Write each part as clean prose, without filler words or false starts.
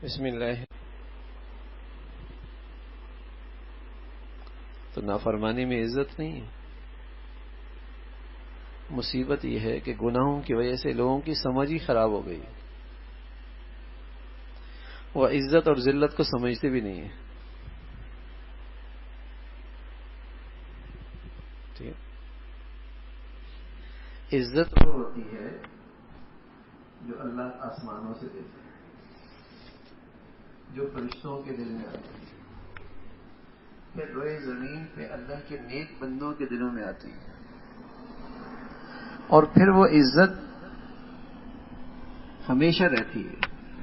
بسم اللہ. تو نافرمانی میں عزت نہیں ہے. مصیبت یہ ہے کہ گناہوں کی وجہ سے لوگوں کی سمجھ ہی خراب ہو گئی. وہ عزت اور ذلت کو سمجھتے بھی نہیں ہیں. عزت وہ ہوتی ہے جو اللہ آسمانوں سے دیتا ہے، جو فرشتوں کے دل میں آتی ہے، پھر روئے زمین پہ اللہ کے نیک بندوں کے دلوں میں آتی ہے، اور پھر وہ عزت ہمیشہ رہتی ہے.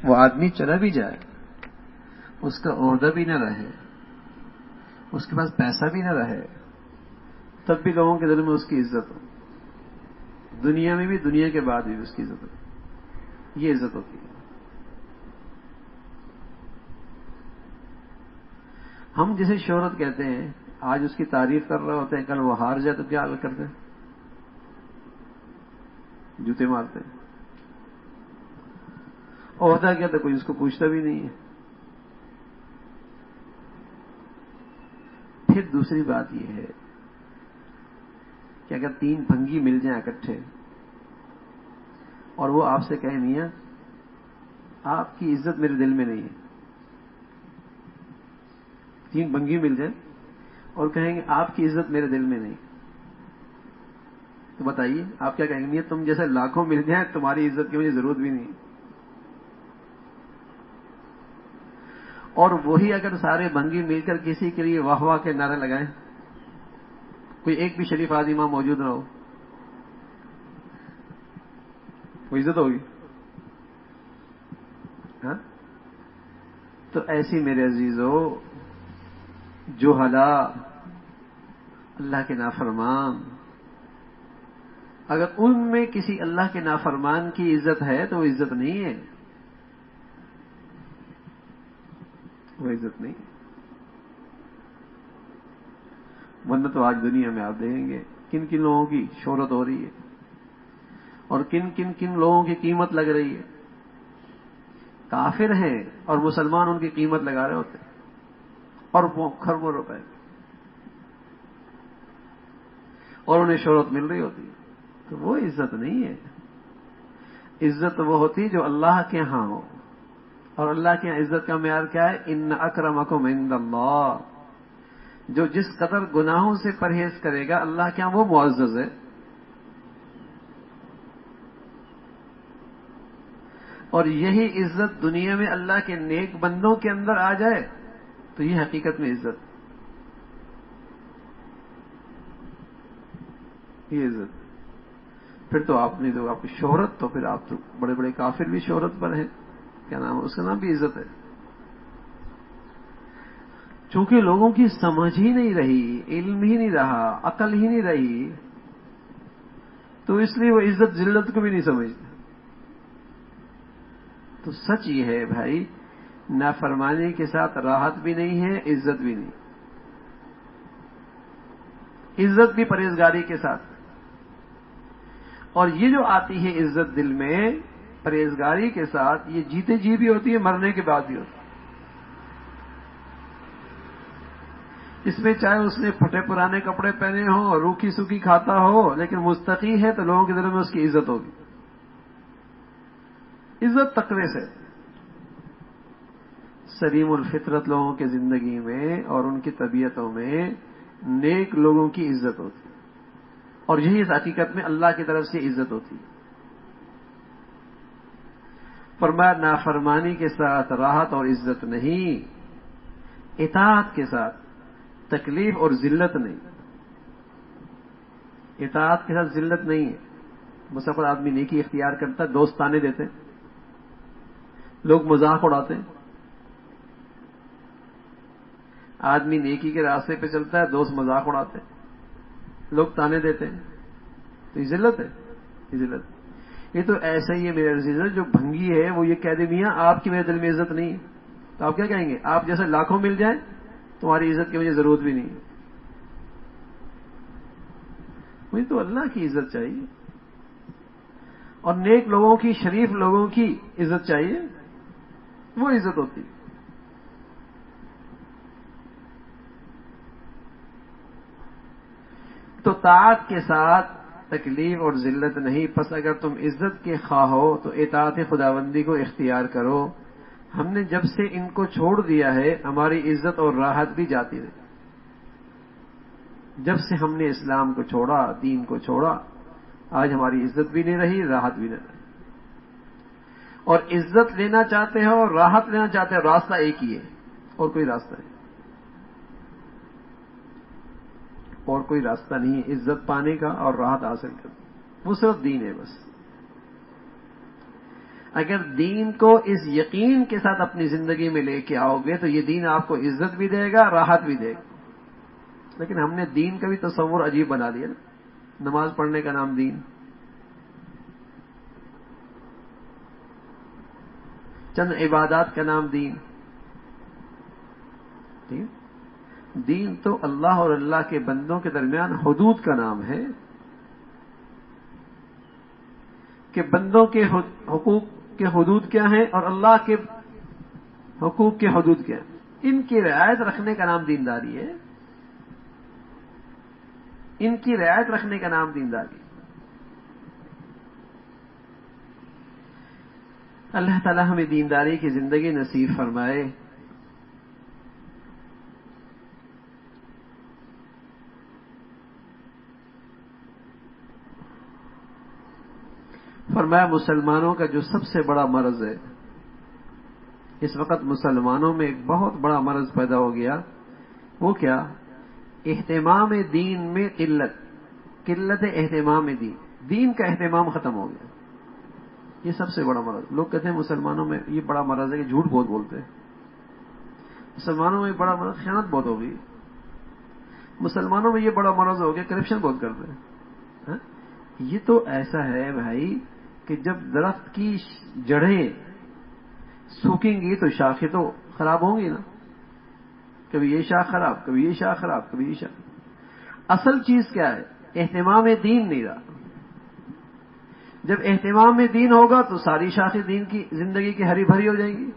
وہ آدمی چلا بھی جائے، اس کا عہدہ بھی نہ رہے، اس کے پاس پیسہ بھی نہ رہے، تب بھی لوگوں کے دل میں اس کی عزت ہو. دنیا میں بھی، دنیا کے بعد بھی اس کی عزت ہو. یہ عزت ہوتی ہے. ہم جسے شہرت کہتے ہیں، آج اس کی تعریف کر رہے ہوتے ہیں، کل وہ ہار جائے تو کیا حال کرتے ہیں؟ جوتے مارتے ہیں. عہدہ کیا تو کوئی اس کو پوچھتا بھی نہیں ہے. پھر دوسری بات یہ ہے کہ اگر 3 بھنگی مل جائیں اکٹھے اور وہ آپ سے کہیں میاں آپ کی عزت میرے دل میں نہیں ہے، 3 بھنگی مل جائیں اور کہیں گے آپ کی عزت میرے دل میں نہیں، تو بتائیے آپ کیا کہیں گے؟ میاں تم جیسے لاکھوں مل جائیں تمہاری عزت کی مجھے ضرورت بھی نہیں. اور وہی اگر سارے بھنگی مل کر کسی کے لیے واہ واہ کے نعرے لگائیں، کوئی ایک بھی شریف آدمی وہاں موجود نہ ہو، وہ عزت ہوگی؟ ہاں؟ تو ایسی میرے عزیزو جو اللہ کے نافرمان، اگر ان میں کسی اللہ کے نافرمان کی عزت ہے تو وہ عزت نہیں ہے. وہ عزت نہیں. ورنہ تو آج دنیا میں آپ دیکھیں گے کن کن لوگوں کی شہرت ہو رہی ہے اور کن لوگوں کی قیمت لگ رہی ہے. کافر ہیں اور مسلمان ان کی قیمت لگا رہے ہوتے ہیں، اور وہ کھربوں روپے اور انہیں شہرت مل رہی ہوتی ہے. تو وہ عزت نہیں ہے. عزت وہ ہوتی جو اللہ کے ہاں ہو. اور اللہ کے یہاں عزت کا معیار کیا ہے؟ ان اکرمکم عند اللہ. جو جس قدر گناہوں سے پرہیز کرے گا اللہ کے یہاں وہ معزز ہے. اور یہی عزت دنیا میں اللہ کے نیک بندوں کے اندر آ جائے تو یہ حقیقت میں عزت. یہ عزت پھر تو آپ نے جو آپ کی شہرت، تو پھر آپ تو بڑے بڑے کافر بھی شہرت پر ہیں. کیا نام ہے اس کا؟ نام بھی عزت ہے. چونکہ لوگوں کی سمجھ ہی نہیں رہی، علم ہی نہیں رہا، عقل ہی نہیں رہی، تو اس لیے وہ عزت ذلت کو بھی نہیں سمجھتے. تو سچ یہ ہے بھائی، نافرمانی کے ساتھ راحت بھی نہیں ہے، عزت بھی نہیں. عزت بھی پرہیزگاری کے ساتھ. اور یہ جو آتی ہے عزت دل میں پرہیزگاری کے ساتھ، یہ جیتے جی بھی ہوتی ہے، مرنے کے بعد بھی ہوتی ہے. اس میں چاہے اس نے پھٹے پرانے کپڑے پہنے ہوں، روکھی سوکھی کھاتا ہو، لیکن مستقی ہے تو لوگوں کے دلوں میں اس کی عزت ہوگی. عزت تقوی سے. سلیم الفطرت لوگوں کی زندگی میں اور ان کی طبیعتوں میں نیک لوگوں کی عزت ہوتی ہے، اور یہی اس حقیقت میں اللہ کی طرف سے عزت ہوتی ہے. فرمایا نافرمانی کے ساتھ راحت اور عزت نہیں، اطاعت کے ساتھ تکلیف اور ذلت نہیں. اطاعت کے ساتھ ذلت نہیں ہے. مسافر آدمی نیکی اختیار کرتا ہے، دوست تانے دیتے ہیں، لوگ مذاق اڑاتے ہیں. آدمی نیکی کے راستے پہ چلتا ہے، دوست مذاق اڑاتے ہیں، لوگ تانے دیتے ہیں. تو یہ ذلت ہے. یہ ذلت. یہ تو ایسا ہی ہے میرے عزیز، جو بھنگی ہے وہ یہ کہہ دے میاں آپ کی میرے دل میں عزت نہیں ہے، تو آپ کیا کہیں گے؟ آپ جیسے لاکھوں مل جائیں تمہاری عزت کی مجھے ضرورت بھی نہیں ہے. مجھے تو اللہ کی عزت چاہیے اور نیک لوگوں کی، شریف لوگوں کی عزت چاہیے. وہ عزت ہوتی. تو طاعت کے ساتھ تکلیف اور ذلت نہیں. پس اگر تم عزت کے خواہ ہو تو اطاعت خداوندی کو اختیار کرو. ہم نے جب سے ان کو چھوڑ دیا ہے ہماری عزت اور راحت بھی جاتی رہی. جب سے ہم نے اسلام کو چھوڑا، دین کو چھوڑا، آج ہماری عزت بھی نہیں رہی، راحت بھی نہیں رہی. اور عزت لینا چاہتے ہو اور راحت لینا چاہتے ہو، راستہ ایک ہی ہے، اور کوئی راستہ نہیں. اور کوئی راستہ نہیں ہے عزت پانے کا اور راحت حاصل کرنے کا. وہ صرف دین ہے بس. اگر دین کو اس یقین کے ساتھ اپنی زندگی میں لے کے آؤ گے تو یہ دین آپ کو عزت بھی دے گا، راحت بھی دے گا. لیکن ہم نے دین کا بھی تصور عجیب بنا لیا نا. نماز پڑھنے کا نام دین، چند عبادات کا نام دین. دین تو اللہ اور اللہ کے بندوں کے درمیان حدود کا نام ہے کہ بندوں کے حقوق کے حدود کیا ہیں اور اللہ کے حقوق کے حدود کیا ہیں. ان کی رعایت رکھنے کا نام دینداری ہے. ان کی رعایت رکھنے کا نام دینداری. اللہ تعالی ہمیں دینداری کی زندگی نصیب فرمائے. فرمایا مسلمانوں کا جو سب سے بڑا مرض ہے، اس وقت مسلمانوں میں ایک بہت بڑا مرض پیدا ہو گیا. وہ کیا؟ اہتمام دین میں قلت اہتمام دین. دین کا اہتمام ختم ہو گیا. یہ سب سے بڑا مرض. لوگ کہتے ہیں مسلمانوں میں یہ بڑا مرض ہے کہ جھوٹ بہت بولتے ہیں. مسلمانوں میں بڑا مرض خیانت بہت ہو گئی. مسلمانوں میں یہ بڑا مرض ہو گیا کرپشن بہت کرتے ہیں. یہ تو ایسا ہے بھائی کہ جب درخت کی جڑیں سوکھیں گی تو شاخیں تو خراب ہوں گی نا. کبھی یہ شاخ خراب، کبھی یہ شاخ خراب، کبھی یہ شاخ. اصل چیز کیا ہے؟ اہتمام دین نہیں رہا. جب اہتمام میں دین ہوگا تو ساری شاخیں دین کی زندگی کی ہری بھری ہو جائیں گی.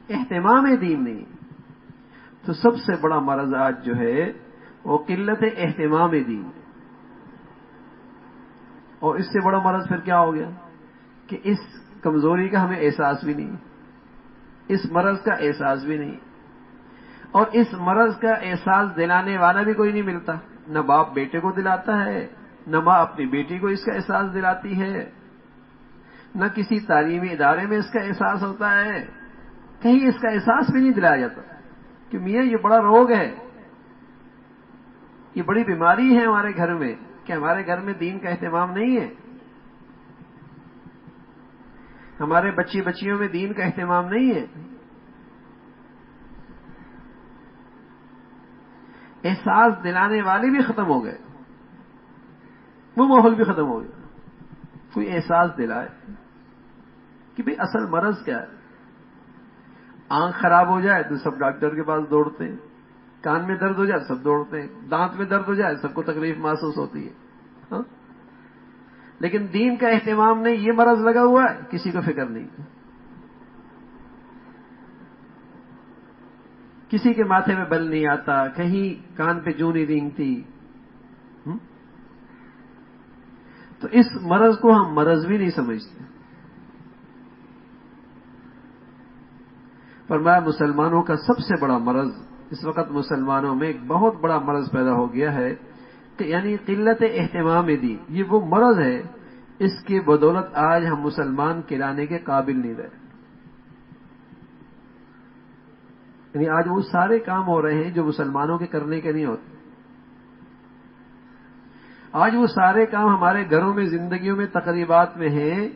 اہتمام دین نہیں. تو سب سے بڑا مرض آج جو ہے وہ قلت اہتمام دین. اور اس سے بڑا مرض پھر کیا ہو گیا کہ اس کمزوری کا ہمیں احساس بھی نہیں، اس مرض کا احساس بھی نہیں. اور اس مرض کا احساس دلانے والا بھی کوئی نہیں ملتا. نہ باپ بیٹے کو دلاتا ہے، نہ ماں اپنی بیٹی کو اس کا احساس دلاتی ہے، نہ کسی تعلیمی ادارے میں اس کا احساس ہوتا ہے. کہیں اس کا احساس بھی نہیں دلایا جاتا کہ میاں یہ بڑا روگ ہے، یہ بڑی بیماری ہے ہمارے گھر میں، کہ ہمارے گھر میں دین کا اہتمام نہیں ہے، ہمارے بچی بچیوں میں دین کا اہتمام نہیں ہے. احساس دلانے والے بھی ختم ہو گئے، وہ ماحول بھی ختم ہو گیا. کوئی احساس دلائے کہ بھئی اصل مرض کیا ہے. آنکھ خراب ہو جائے تو سب ڈاکٹر کے پاس دوڑتے ہیں، کان میں درد ہو جائے سب دوڑتے ہیں، دانت میں درد ہو جائے سب کو تکلیف محسوس ہوتی ہے. ہاں؟ لیکن دین کا اہتمام نہیں، یہ مرض لگا ہوا ہے، کسی کو فکر نہیں. کسی کے ماتھے میں بل نہیں آتا، کہیں کان پہ جوں نہیں رینگتی. تو اس مرض کو ہم مرض بھی نہیں سمجھتے. فرمایا مسلمانوں کا سب سے بڑا مرض اس وقت مسلمانوں میں ایک بہت بڑا مرض پیدا ہو گیا ہے کہ یعنی قلت اہتمام دین. یہ وہ مرض ہے اس کی بدولت آج ہم مسلمان کہلانے کے قابل نہیں رہے. یعنی آج وہ سارے کام ہو رہے ہیں جو مسلمانوں کے کرنے کے نہیں ہوتے. آج وہ سارے کام ہمارے گھروں میں، زندگیوں میں، تقریبات میں ہیں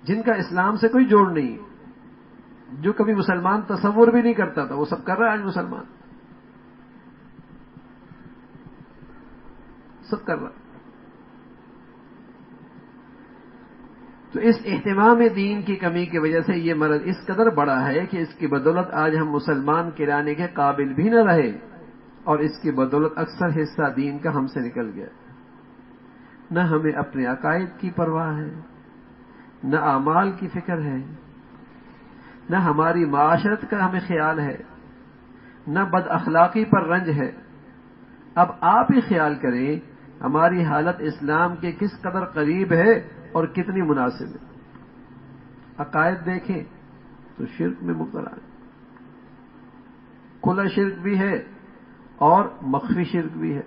جن کا اسلام سے کوئی جوڑ نہیں، جو کبھی مسلمان تصور بھی نہیں کرتا تھا وہ سب کر رہا ہے آج مسلمان، سب کر رہا. تو اس اہتمام دین کی کمی کی وجہ سے یہ مرض اس قدر بڑا ہے کہ اس کی بدولت آج ہم مسلمان کہلانے کے قابل بھی نہ رہے، اور اس کی بدولت اکثر حصہ دین کا ہم سے نکل گیا. نہ ہمیں اپنے عقائد کی پرواہ ہے، نہ اعمال کی فکر ہے، نہ ہماری معاشرت کا ہمیں خیال ہے، نہ بد اخلاقی پر رنج ہے۔ اب آپ ہی خیال کریں ہماری حالت اسلام کے کس قدر قریب ہے اور کتنی مناسب ہے۔ عقائد دیکھیں تو شرک میں مبتلا ہے، کھلا شرک بھی ہے اور مخفی شرک بھی ہے۔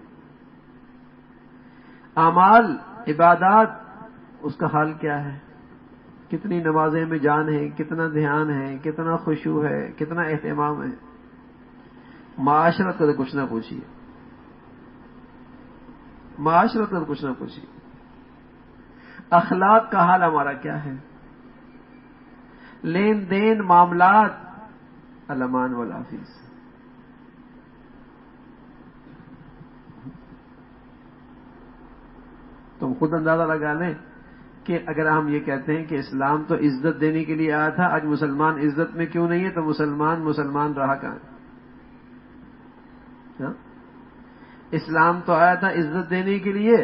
اعمال عبادات، اس کا حال کیا ہے؟ کتنی نمازیں میں جان ہے، کتنا دھیان ہے، کتنا خشوع ہے، کتنا اہتمام ہے۔ معاشرت کا تو کچھ نہ پوچھیے، معاشرت کا تو کچھ نہ پوچھیے۔ اخلاق کا حال ہمارا کیا ہے؟ لین دین معاملات الامان والحفیظ۔ تم خود اندازہ لگا لیں کہ اگر ہم یہ کہتے ہیں کہ اسلام تو عزت دینے کے لیے آیا تھا، آج مسلمان عزت میں کیوں نہیں ہے، تو مسلمان رہا کہاں؟ اسلام تو آیا تھا عزت دینے کے لیے،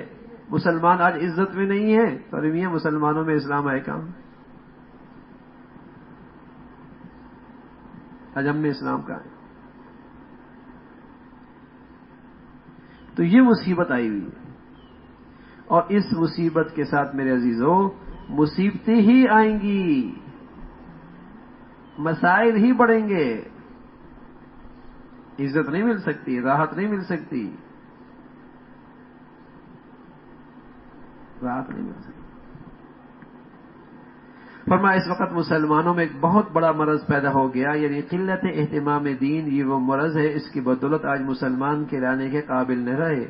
مسلمان آج عزت میں نہیں ہے، تو ارے مسلمانوں میں اسلام ہے کہاں؟ آج ہم میں اسلام کہاں ہے؟ تو یہ مصیبت آئی ہوئی ہے، اور اس مصیبت کے ساتھ میرے عزیزوں مصیبتیں ہی آئیں گی، مسائل ہی بڑھیں گے، عزت نہیں مل سکتی، راحت نہیں مل سکتی، راحت نہیں مل سکتی۔ فرمایا اس وقت مسلمانوں میں ایک بہت بڑا مرض پیدا ہو گیا، یعنی قلت اہتمام دین۔ یہ وہ مرض ہے، اس کی بدولت آج مسلمان کہلانے کے قابل نہ رہے،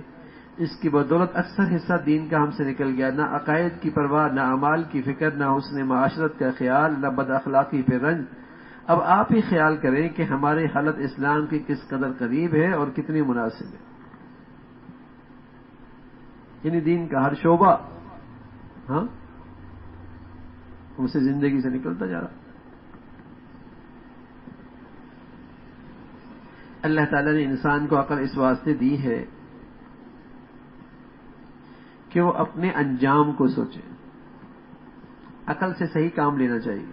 اس کی بدولت اکثر حصہ دین کا ہم سے نکل گیا، نہ عقائد کی پرواہ، نہ اعمال کی فکر، نہ حسن معاشرت کا خیال، نہ بد اخلاقی پہ رنج۔ اب آپ ہی خیال کریں کہ ہماری حالت اسلام کی کس قدر قریب ہے اور کتنی مناسب ہے۔ یعنی دین کا ہر شعبہ ہم سے زندگی سے نکلتا جا رہا۔ اللہ تعالیٰ نے انسان کو عقل اس واسطے دی ہے کہ وہ اپنے انجام کو سوچے، عقل سے صحیح کام لینا چاہیے،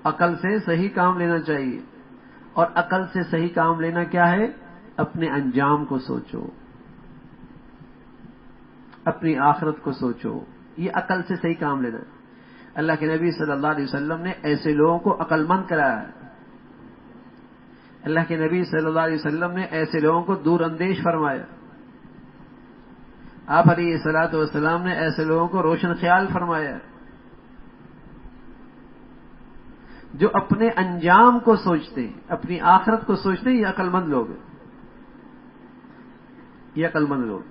عقل سے صحیح کام لینا چاہیے، اور عقل سے صحیح کام لینا کیا ہے؟ اپنے انجام کو سوچو، اپنی آخرت کو سوچو، یہ عقل سے صحیح کام لینا ہے۔ اللہ کے نبی صلی اللہ علیہ وسلم نے ایسے لوگوں کو عقل مند کرایا ہے، اللہ کے نبی صلی اللہ علیہ وسلم نے ایسے لوگوں کو دور اندیش فرمایا، آپ علیہ الصلوۃ والسلام نے ایسے لوگوں کو روشن خیال فرمایا جو اپنے انجام کو سوچتے ہیں، اپنی آخرت کو سوچتے ہیں۔ یہ عقل مند لوگ ہیں، یہ عقل مند لوگ۔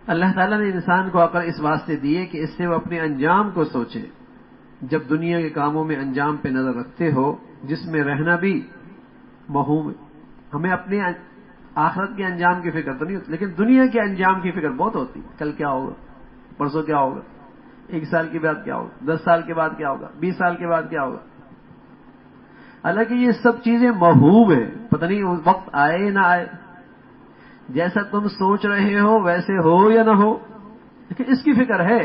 اللہ تعالیٰ نے انسان کو عقل اس واسطے دی ہے کہ اس سے وہ اپنے انجام کو سوچے۔ جب دنیا کے کاموں میں انجام پہ نظر رکھتے ہو، جس میں رہنا بھی موہوم ہے، ہمیں اپنے آخرت کے انجام کی فکر تو نہیں ہوتی، لیکن دنیا کے انجام کی فکر بہت ہوتی ہے۔ کل کیا ہوگا، پرسوں کیا ہوگا، 1 سال کے بعد کیا ہوگا، 10 سال کے بعد کیا ہوگا، 20 سال کے بعد کیا ہوگا۔ حالانکہ یہ سب چیزیں موہوم ہیں، پتہ نہیں وقت آئے نہ آئے، جیسا تم سوچ رہے ہو ویسے ہو یا نہ ہو، لیکن اس کی فکر ہے۔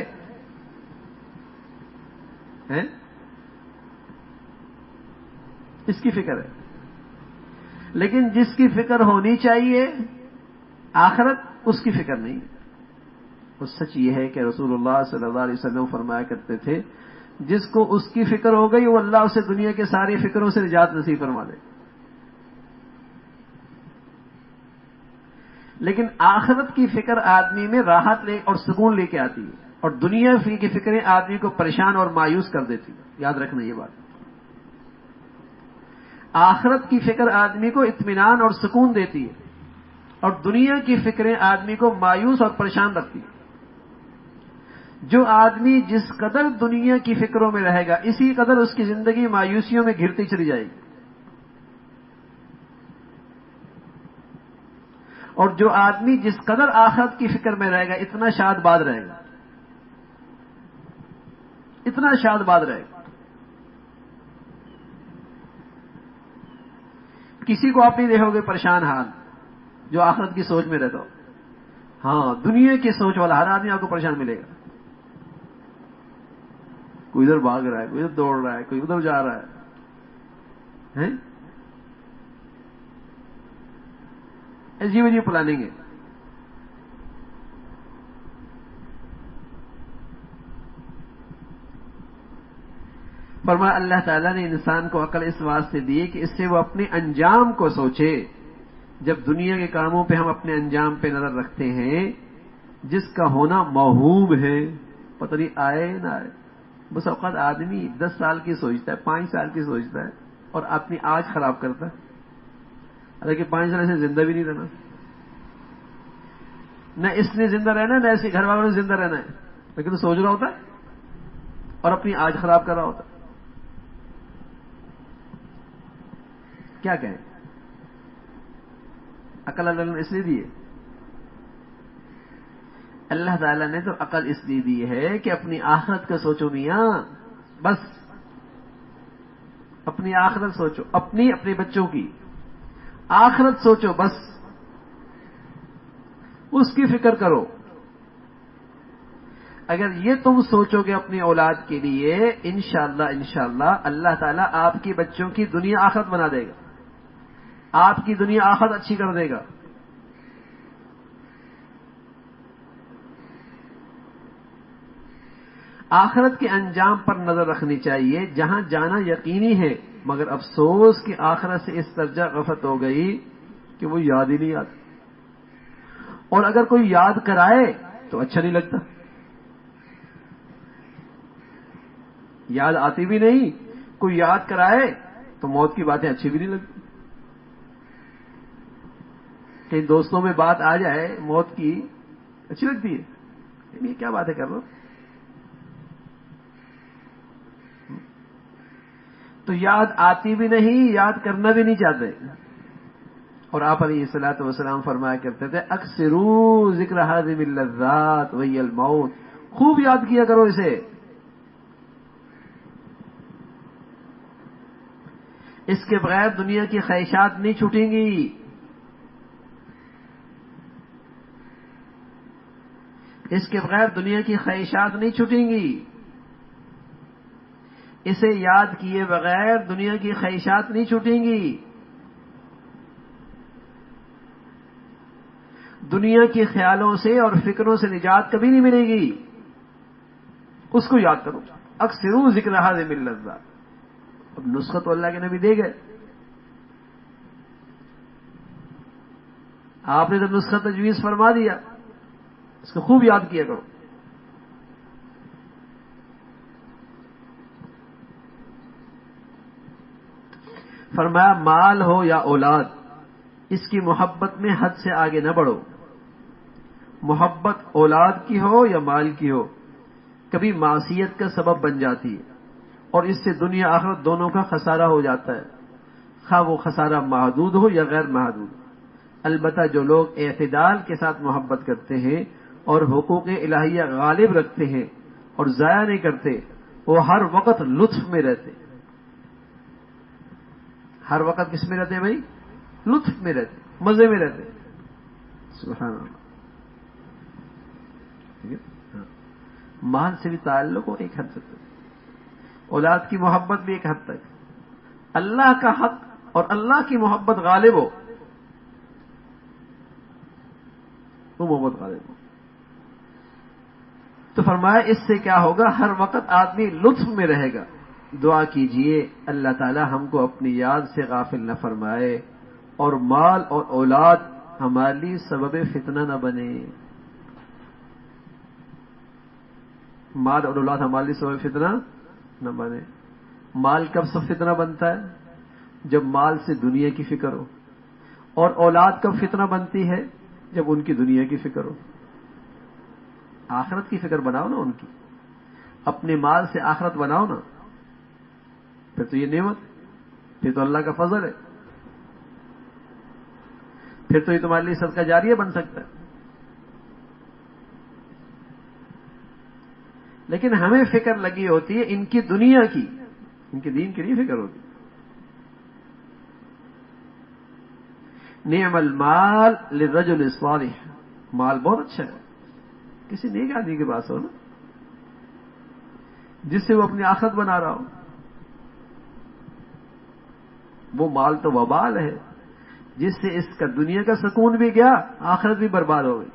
اس کی فکر ہے، لیکن جس کی فکر ہونی چاہیے آخرت، اس کی فکر نہیں۔ اور سچ یہ ہے کہ رسول اللہ صلی اللہ علیہ وسلم فرمایا کرتے تھے، جس کو اس کی فکر ہو گئی وہ اللہ اسے دنیا کے ساری فکروں سے نجات نصیب فرما دے، لیکن آخرت کی فکر آدمی میں راحت لے اور سکون لے کے آتی ہے، اور دنیا کی فکریں آدمی کو پریشان اور مایوس کر دیتی ہے۔ یاد رکھنا یہ بات، آخرت کی فکر آدمی کو اطمینان اور سکون دیتی ہے، اور دنیا کی فکریں آدمی کو مایوس اور پریشان رکھتی ہیں۔ جو آدمی جس قدر دنیا کی فکروں میں رہے گا، اسی قدر اس کی زندگی مایوسیوں میں گھرتی چلی جائے گی، اور جو آدمی جس قدر آخرت کی فکر میں رہے گا، اتنا شاد باد رہے گا، اتنا شاد باد رہے گا۔ کسی کو آپ نہیں دیکھو گے پریشان حال جو آخرت کی سوچ میں رہتا ہو، ہاں دنیا کی سوچ والا ہر آدمی آپ کو پریشان ملے گا. کوئی ادھر بھاگ رہا ہے، کوئی ادھر دوڑ رہا ہے، کوئی ادھر جا رہا ہے. عجیب عجیب پلاننگ ہے. فرمایا اللہ تعالیٰ نے انسان کو عقل اس واسطے دی کہ اس سے وہ اپنے انجام کو سوچے. جب دنیا کے کاموں پہ ہم اپنے انجام پہ نظر رکھتے ہیں، جس کا ہونا موہوم ہے، پتہ نہیں آئے نہ آئے. بس اوقات آدمی 10 سال کی سوچتا ہے، 5 سال کی سوچتا ہے اور اپنی آج خراب کرتا ہے. حالانکہ 5 سال سے زندہ بھی نہیں رہنا، نہ اس نے زندہ رہنا نہ ایسے گھر والوں نے زندہ رہنا ہے، لیکن تو سوچ رہا ہوتا ہے اور اپنی آج خراب کر رہا ہوتا ہے. کیا کہیں؟ عقل اللہ نے اس لیے دی ہے. اللہ تعالیٰ نے تو عقل اس لیے دی ہے کہ اپنی آخرت کا سوچو میاں. بس اپنی آخرت سوچو، اپنے بچوں کی آخرت سوچو، بس اس کی فکر کرو. اگر یہ تم سوچو گے اپنی اولاد کے لیے، انشاءاللہ اللہ تعالیٰ آپ کے بچوں کی دنیا آخرت بنا دے گا، آپ کی دنیا آخرت اچھی کر دے گا. آخرت کے انجام پر نظر رکھنی چاہیے، جہاں جانا یقینی ہے، مگر افسوس کہ آخرت سے اس درجہ غفلت ہو گئی کہ وہ یاد ہی نہیں آتی. اور اگر کوئی یاد کرائے تو اچھا نہیں لگتا. یاد آتی بھی نہیں، کوئی یاد کرائے تو موت کی باتیں اچھی بھی نہیں لگتی. کئی دوستوں میں بات آ جائے موت کی، اچھی لگتی ہے، یہ کیا باتیں کر رہا ہو. تو یاد آتی بھی نہیں، یاد کرنا بھی نہیں چاہتے. اور آپ علیہ الصلوۃ والسلام فرمایا کرتے تھے اکثروا ذکر ہذه اللذات وهي الموت. خوب یاد کیا کرو اسے. اس کے بغیر دنیا کی خواہشات نہیں چھوٹیں گی. اس کے بغیر دنیا کی خواہشات نہیں چھوٹیں گی. اسے یاد کیے بغیر دنیا کی خواہشات نہیں چھوٹیں گی. دنیا کے خیالوں سے اور فکروں سے نجات کبھی نہیں ملے گی. اس کو یاد کرو. اکثروا ذکر هذه اللذات. اب نسخہ تو اللہ کے نبی دے گئے، آپ نے تو نسخہ تجویز فرما دیا، اس کو خوب یاد کیا کرو. فرمایا مال ہو یا اولاد، اس کی محبت میں حد سے آگے نہ بڑھو. محبت اولاد کی ہو یا مال کی ہو، کبھی معصیت کا سبب بن جاتی ہے اور اس سے دنیا آخرت دونوں کا خسارہ ہو جاتا ہے، خواہ وہ خسارہ محدود ہو یا غیر محدود. البتہ جو لوگ اعتدال کے ساتھ محبت کرتے ہیں اور حقوق الہیہ غالب رکھتے ہیں اور ضائع نہیں کرتے، وہ ہر وقت لطف میں رہتے. ہر وقت کس میں رہتے ہیں بھائی؟ لطف میں رہتے، مزے میں رہتے. سبحان اللہ. مال سے بھی تعلق ہو ایک حد تک، اولاد کی محبت بھی ایک حد تک. اللہ کا حق اور اللہ کی محبت غالب ہو، وہ محبت غالب ہو. تو فرمایا اس سے کیا ہوگا؟ ہر وقت آدمی لطف میں رہے گا. دعا کیجئے اللہ تعالی ہم کو اپنی یاد سے غافل نہ فرمائے اور مال اور اولاد ہمارے لیے سبب فتنہ نہ بنے. مال اور اولاد ہمارے لیے سبب فتنہ نہ بنے. مال کب سب فتنہ بنتا ہے؟ جب مال سے دنیا کی فکر ہو. اور اولاد کب فتنہ بنتی ہے؟ جب ان کی دنیا کی فکر ہو. آخرت کی فکر بناؤ نا ان کی، اپنے مال سے آخرت بناؤ نا، پھر تو یہ نعمت، پھر تو اللہ کا فضل ہے، پھر تو یہ تمہارے لیے صدقہ جاریہ بن سکتا ہے. لیکن ہمیں فکر لگی ہوتی ہے ان کی دنیا کی، ان کے دین کی نہیں فکر ہوتی. نعم المال للرجل الصالح، مال بہت اچھا ہے، کسی نیک آدمی کے پاس ہو نا، جس سے وہ اپنی آخرت بنا رہا ہو. وہ مال تو وبال ہے، جس سے اس کا دنیا کا سکون بھی گیا، آخرت بھی برباد ہو گئی.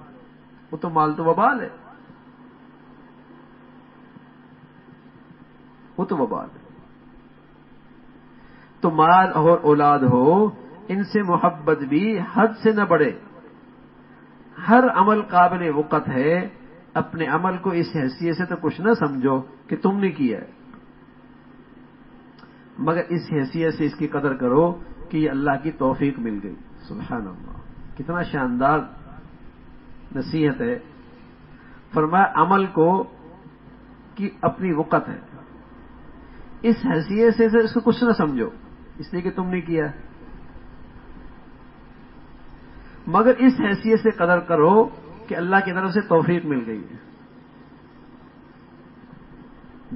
وہ تو مال تو وبال ہے، وہ تو وبال ہے. تو مال اور اولاد ہو، ان سے محبت بھی حد سے نہ بڑھے. ہر عمل قابل وقت ہے، اپنے عمل کو اس حیثیت سے تو کچھ نہ سمجھو کہ تم نے کیا ہے، مگر اس حیثیت سے اس کی قدر کرو کہ یہ اللہ کی توفیق مل گئی. سبحان اللہ، کتنا شاندار نصیحت ہے. فرمایا عمل کو کہ اپنی وقت ہے، اس حیثیت سے اس کو کچھ نہ سمجھو اس لیے کہ تم نے کیا، مگر اس حیثیت سے قدر کرو کہ اللہ کی طرف سے توفیق مل گئی ہے.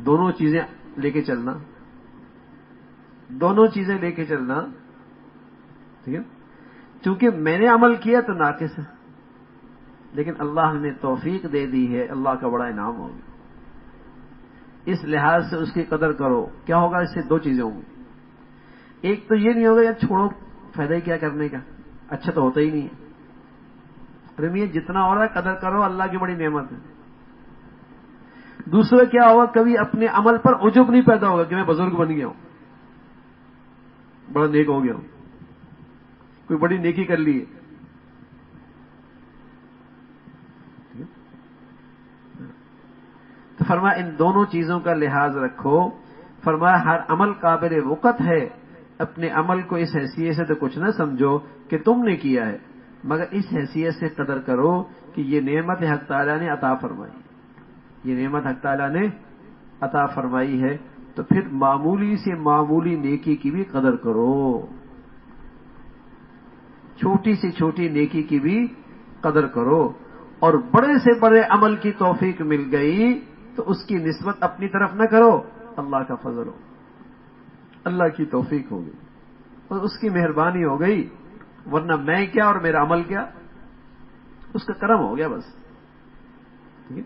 دونوں چیزیں لے کے چلنا، دونوں چیزیں لے کے چلنا، ٹھیک ہے. چونکہ میں نے عمل کیا تو ناقص ہے، لیکن اللہ نے توفیق دے دی ہے، اللہ کا بڑا انعام ہوگا. اس لحاظ سے اس کی قدر کرو. کیا ہوگا اس سے؟ دو چیزیں ہوں گی. ایک تو یہ نہیں ہوگا یار چھوڑو، فائدہ ہی کیا کرنے کا، اچھا تو ہوتا ہی نہیں ہے. ارے میاں جتنا ہو رہا ہے قدر کرو، اللہ کی بڑی نعمت ہے. دوسرا کیا ہوگا، کبھی اپنے عمل پر عجب نہیں پیدا ہوگا کہ میں بزرگ بن گیا ہوں، بڑا نیک ہو گیا ہوں، کوئی بڑی نیکی کر لی ہے. تو فرمایا ان دونوں چیزوں کا لحاظ رکھو. فرمایا ہر عمل قابل وقت ہے، اپنے عمل کو اس حیثیت سے تو کچھ نہ سمجھو کہ تم نے کیا ہے، مگر اس حیثیت سے قدر کرو کہ یہ نعمت حق تعالیٰ نے عطا فرمائی، یہ نعمت حق تعالیٰ نے عطا فرمائی ہے. تو پھر معمولی سے معمولی نیکی کی بھی قدر کرو، چھوٹی سے چھوٹی نیکی کی بھی قدر کرو. اور بڑے سے بڑے عمل کی توفیق مل گئی تو اس کی نسبت اپنی طرف نہ کرو، اللہ کا فضل ہو، اللہ کی توفیق ہو گئی اور اس کی مہربانی ہو گئی. ورنہ میں کیا اور میرا عمل کیا، اس کا کرم ہو گیا بس. ٹھیک ہے،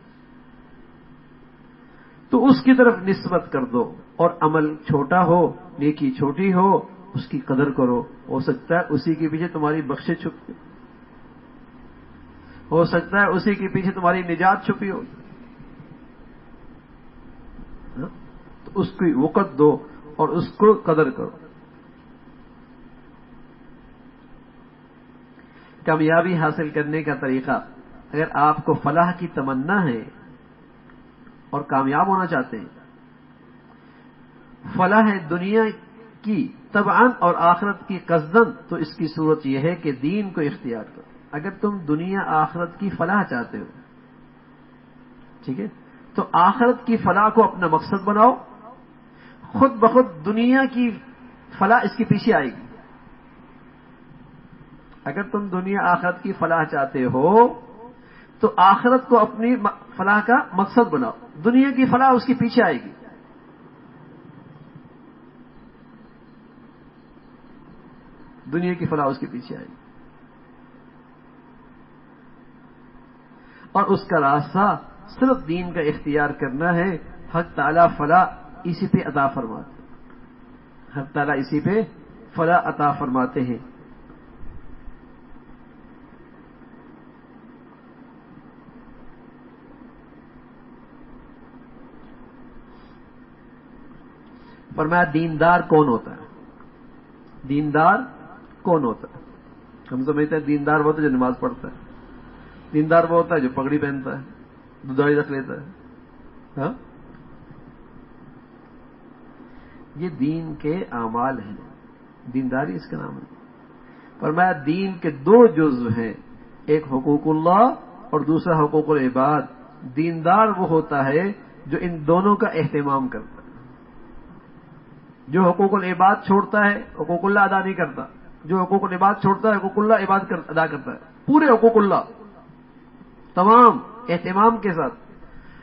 تو اس کی طرف نسبت کر دو. اور عمل چھوٹا ہو، نیکی چھوٹی ہو، اس کی قدر کرو. ہو سکتا ہے اسی کے پیچھے تمہاری بخشش چھپی، ہو سکتا ہے اسی کے پیچھے تمہاری نجات چھپی ہو. تو اس کی وقت دو اور اس کو قدر کرو. کامیابی حاصل کرنے کا طریقہ، اگر آپ کو فلاح کی تمنا ہے اور کامیاب ہونا چاہتے ہیں، فلاح ہے دنیا کی طبعاً اور آخرت کی قصدن، تو اس کی صورت یہ ہے کہ دین کو اختیار کرو. اگر تم دنیا آخرت کی فلاح چاہتے ہو، ٹھیک ہے، تو آخرت کی فلاح کو اپنا مقصد بناؤ. خود بخود دنیا کی فلاح اس کے پیچھے آئے گی. اگر تم دنیا آخرت کی فلاح چاہتے ہو تو آخرت کو اپنی فلاح کا مقصد بناؤ، دنیا کی فلاح اس کے پیچھے آئے گی. دنیا کی فلاح اس کے پیچھے آئے گی. اور اس کا راستہ صرف دین کا اختیار کرنا ہے. حق تعالیٰ فلاح اسی پہ عطا فرماتے ہیں، حق تعالیٰ اسی پہ فلاح عطا فرماتے ہیں. فرمایا دیندار کون ہوتا ہے؟ دیندار کون ہوتا ہے؟ ہم سمجھتے ہیں دیندار وہ ہوتا ہے جو نماز پڑھتا ہے، دیندار وہ ہوتا ہے جو پگڑی پہنتا ہے، دودھاڑی رکھ لیتا ہے. ہاں، یہ دین کے اعمال ہیں، دینداری اس کا نام ہے. فرمایا دین کے دو جزو ہیں، ایک حقوق اللہ اور دوسرا حقوق العباد. دیندار وہ ہوتا ہے جو ان دونوں کا اہتمام کرتا ہے. جو حقوق العباد چھوڑتا ہے حقوق اللہ ادا نہیں کرتا، جو حقوق العباد چھوڑتا ہے حقوق اللہ ادا کرتا ہے، پورے حقوق اللہ تمام اہتمام کے ساتھ،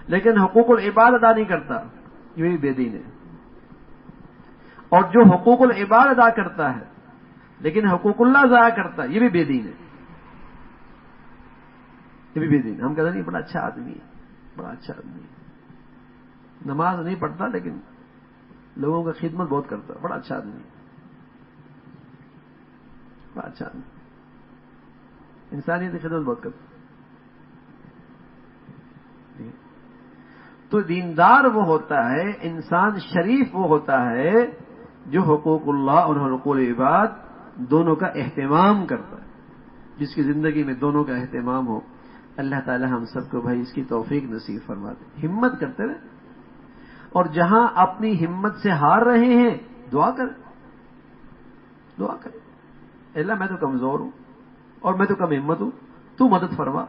لیکن حقوق العباد ادا نہیں کرتا، یہ بھی بے دین ہے. اور جو حقوق العباد ادا کرتا ہے لیکن حقوق اللہ ضائع کرتا ہے، یہ بھی بے دین ہے. یہ بھی دین. ہم کہتے ہیں بڑا اچھا آدمی ہے, بڑا اچھا آدمی ہے, نماز نہیں پڑھتا لیکن لوگوں کا خدمت بہت کرتا ہے, بڑا اچھا آدمی ہے, بڑا اچھا آدمی, انسانیت کی خدمت بہت کرتا. تو دیندار وہ ہوتا ہے, انسان شریف وہ ہوتا ہے جو حقوق اللہ اور حقوق العباد دونوں کا اہتمام کرتا ہے, جس کی زندگی میں دونوں کا اہتمام ہو. اللہ تعالی ہم سب کو بھائی اس کی توفیق نصیب فرما دے. ہمت کرتے رہے, اور جہاں اپنی ہمت سے ہار رہے ہیں دعا کریں, دعا کریں, اللہ میں تو کمزور ہوں اور میں تو کم ہمت ہوں, تو مدد فرما.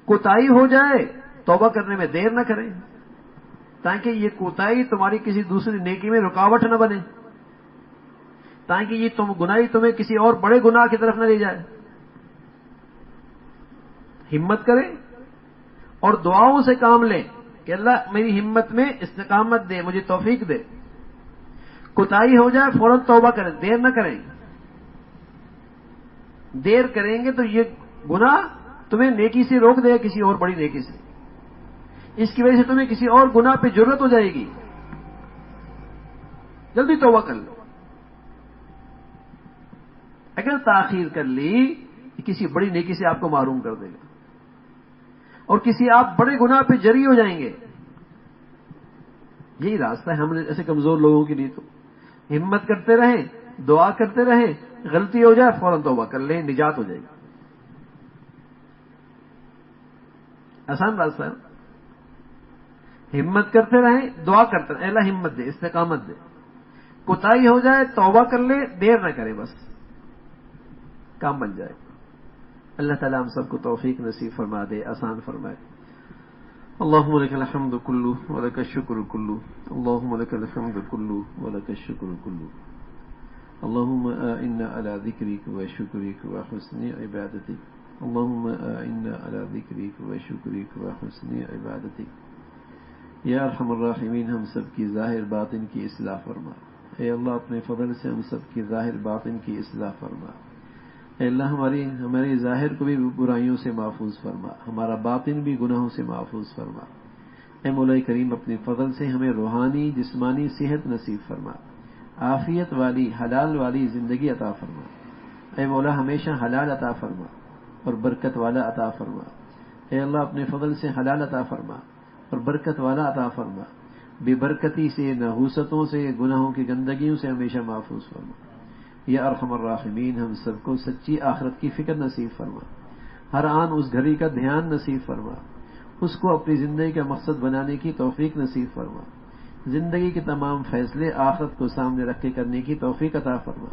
کوتاہی ہو جائے توبہ کرنے میں دیر نہ کریں, تاکہ یہ کوتاہی تمہاری کسی دوسری نیکی میں رکاوٹ نہ بنے, تاکہ یہ گناہی تمہیں کسی اور بڑے گناہ کی طرف نہ لے جائے. ہمت کریں اور دعاؤں سے کام لیں کہ اللہ میری ہمت میں استقامت دے, مجھے توفیق دے. کوتاہی ہو جائے فوراً توبہ کریں, دیر نہ کریں. دیر کریں گے تو یہ گناہ تمہیں نیکی سے روک دے گا, کسی اور بڑی نیکی سے. اس کی وجہ سے تمہیں کسی اور گناہ پہ جرت ہو جائے گی. جلدی توبہ کر لو. اگر تاخیر کر لی کسی بڑی نیکی سے آپ کو محروم کر دے گا, اور کسی آپ بڑے گناہ پہ جری ہو جائیں گے. یہی راستہ ہے ہم نے ایسے کمزور لوگوں کے لیے. تو ہمت کرتے رہیں, دعا کرتے رہیں, غلطی ہو جائے فوراً توبہ کر لیں, نجات ہو جائے گی. آسان راستہ ہے. ہمت کرتے رہیں, دعا کرتے رہیں, اللہ ہمت دے, استقامت دے. کوتاہی ہو جائے توبہ کر لے, دیر نہ کرے, بس کام بن جائے. اللہ تعالیٰ ہم سب کو توفیق نصیب فرما دے, آسان فرمائے. اللهم لك الحمد كله ولك الشكر كله, اللهم لك الحمد كله ولك الشكر كله. اللهم إنا على ذكرك وشكرك وحسن عبادتك, اللهم إنا على ذكرك وشكرك وحسن عبادتك. یا ارحم الراحمین, ہم سب کی ظاہر باطن کی اصلاح فرما. اے اللہ اپنے فضل سے ہم سب کی ظاہر باطن کی اصلاح فرما. اے اللہ ہماری ظاہر کو بھی برائیوں سے محفوظ فرما, ہمارا باطن بھی گناہوں سے محفوظ فرما. اے مولا کریم اپنے فضل سے ہمیں روحانی جسمانی صحت نصیب فرما, عافیت والی حلال والی زندگی عطا فرما. اے مولا ہمیشہ حلال عطا فرما اور برکت والا عطا فرما. اے اللہ اپنے فضل سے حلال عطا فرما اور برکت والا عطا فرما. بے برکتی سے, نحوستوں سے, گناہوں کی گندگیوں سے ہمیشہ محفوظ فرما. یا ارحم الراحمین, ہم سب کو سچی آخرت کی فکر نصیب فرما, ہر آن اس گھڑی کا دھیان نصیب فرما, اس کو اپنی زندگی کا مقصد بنانے کی توفیق نصیب فرما. زندگی کے تمام فیصلے آخرت کو سامنے رکھ کے کرنے کی توفیق عطا فرما.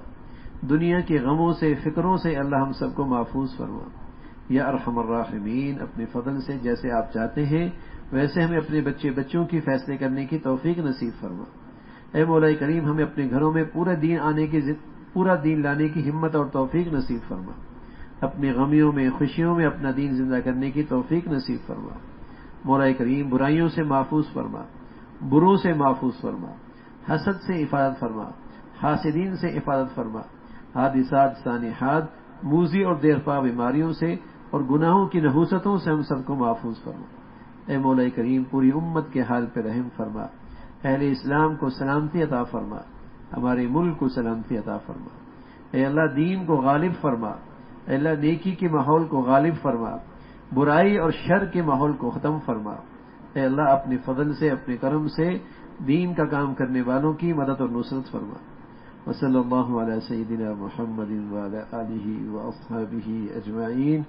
دنیا کے غموں سے, فکروں سے اللہ ہم سب کو محفوظ فرما. یا ارحم الراحمین, اپنے فضل سے جیسے آپ چاہتے ہیں ویسے ہمیں اپنے بچوں کی فیصلے کرنے کی توفیق نصیب فرما. اے مولا کریم ہمیں اپنے گھروں میں پورا دین لانے کی ہمت اور توفیق نصیب فرما. اپنی غمیوں میں, خوشیوں میں اپنا دین زندہ کرنے کی توفیق نصیب فرما. مولا کریم برائیوں سے محفوظ فرما, بروں سے محفوظ فرما, حسد سے حفاظت فرما, حاسدین سے حفاظت فرما, حادثات سانحات, موذی اور دیرپا بیماریوں سے اور گناہوں کی نحوستوں سے ہم سب کو محفوظ فرما. اے مولا کریم پوری امت کے حال پہ رحم فرما. اہل اسلام کو سلامتی عطا فرما, ہمارے ملک کو سلامتی عطا فرما. اے اللہ دین کو غالب فرما, اے اللہ نیکی کے ماحول کو غالب فرما, برائی اور شر کے ماحول کو ختم فرما. اے اللہ اپنے فضل سے, اپنے کرم سے دین کا کام کرنے والوں کی مدد اور نصرت فرما. وصلی اللہ علی سیدنا محمد وعلی آلہ واصحابہ اجمعین.